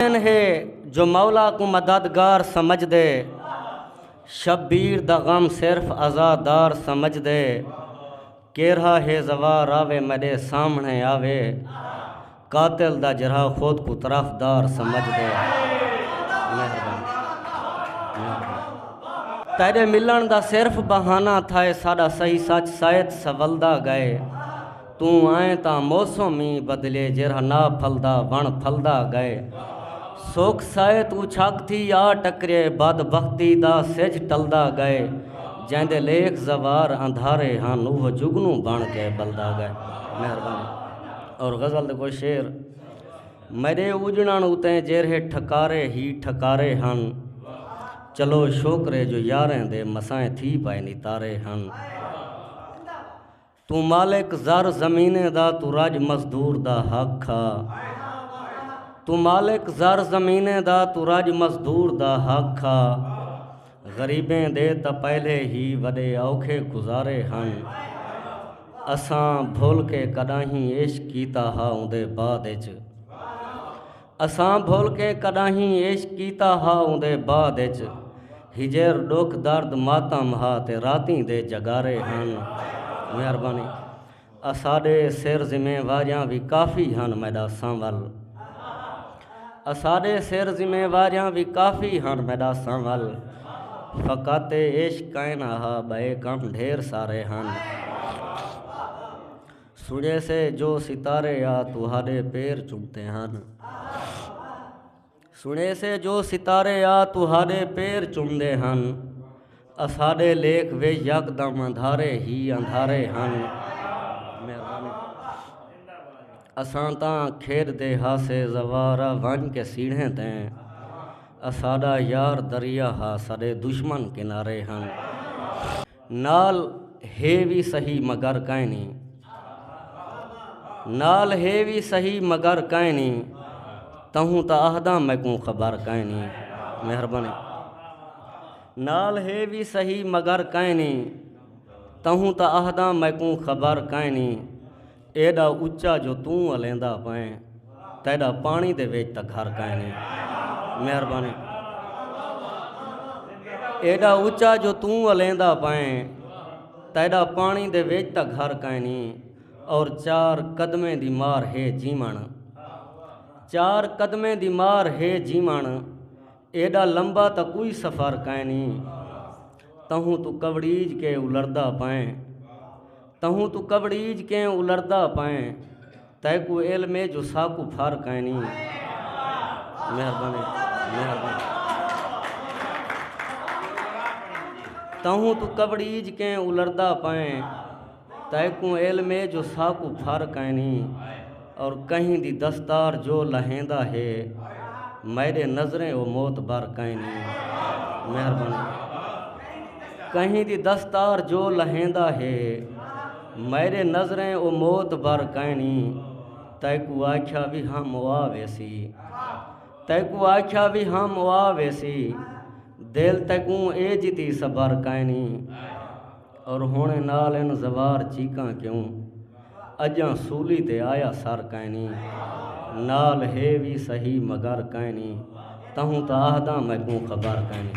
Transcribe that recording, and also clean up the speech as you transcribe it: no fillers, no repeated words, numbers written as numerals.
है जो मौला को मददगार समझ दे, शब्बीर दा गम सिर्फ आज़ादार समझ दे। केरहा है जवार आवे मेरे सामने आवे, कातिल दा जरा खुद को तरफदार समझ दे। तेरे मिलन दा सिर्फ बहाना था, साड़ा सही सच शायद सवलदा गए। तू आए ता मौसम ही बदले, जरा ना फलदा वण फलदा गए। सुख साए तू छक थी आ टकरे, बदबख्ती दा सिज टलदा गए। जैंदे लेख जवार अंधारे हन, वो जुगनू बन के बलदा गए। मेहरबानी। और गज़ल दे कोई शेर। मेरे उजड़न उते जेरे ठकारे ही ठकारे हन, चलो शोकरे जो यारें दे मसाएं थी पाए नितारे हन। तू मालिक ज़र ज़मीने दा, तू राज मजदूर दा हक खा। तू मालिक ज़र ज़मीने दा, तू राज मजदूर दा हक खा। गरीबें दे त पहले ही वॾे औखे गुज़ारे हन, असां भुल के कॾहिं इश्क कीता हा उंदे बाद च। असां भुल के कॾहिं इश्क कीता हा उंदे बाद च। हिजर दुख दर्द मातम हा ते रातीं दे जगारे हन। मेहरबानी। असाडे सिर जिम्मेवारियां भी काफ़ी हन मैडा संवल, असाडे सिर जिम्मेवारियां भी काफ़ी हन मैडा संवल। फ़क़त इश्क कैन हा बे कम ढेर सारे हन। सुने से जो सितारे आ तुहाडे पैर चुमते हन। सुने से जो सितारे आ तुहाडे पैर चुमदे हन। असाडे लेख वे यकदम अंधारे ही अंधारे हन। असां तां खेडदे हासे ज़वारा वन के सीढ़े तें, असाडा यार दरिया हा सडे दुश्मन किनारे हन। नाल हे भी सही मगर कैनी, नाल हे भी सही मगर कैनी, तहूँ त आहदा मैकूं ख़बर कैनी। मेहरबानी। नाल हे भी सही मगर कैनी, तहूँ त आहदा मैकूं ख़बर कैनी। एडा उच्चा जो तू अलेंदा पैं, तेडा पानी दे विच त घर कैनी। मेहरबानी। एडा उच्चा जो तू अलेंदा पैं, तेडा पानी दे विच त घर कैनी। और चार कदमें दी मार है जीवण, चार कदमें दी मार है जीवण। एडा लंबा त कोई सफ़र कैनी, तहूँ तू कवड़ीज के उलरदा पैं, तहूँ तू कवड़ीज के उलरदा पैं। तैकू इल्मे जो साकू फार कैनी। मेहरबानी। मेहरबानी। तहूँ तू कवड़ीज के उलरदा पैं, तैकू इल्मे जो साकू फार कैनी। और कहीं दी दस्तार जो लहेंदा है, मेरे नज़रें वो मौत बार कैनी। मेहरबानी। कहीं दी दस्तार जो लहेंदा है, मेरे नज़रें वो मौत बार कैनी। तैकू आख्या भी हम वा वैसी, तैकू आख्या भी हम वा वैसी। दिल तैकू ए जिती सबर कैनी। और होने नाल इन जवार चीकां क्यों, अजां सूली ते आया सर कैनी। नाल है भी सही मगर कैनी, तहूँ त आहदा मैकूं ख़बर कैनी।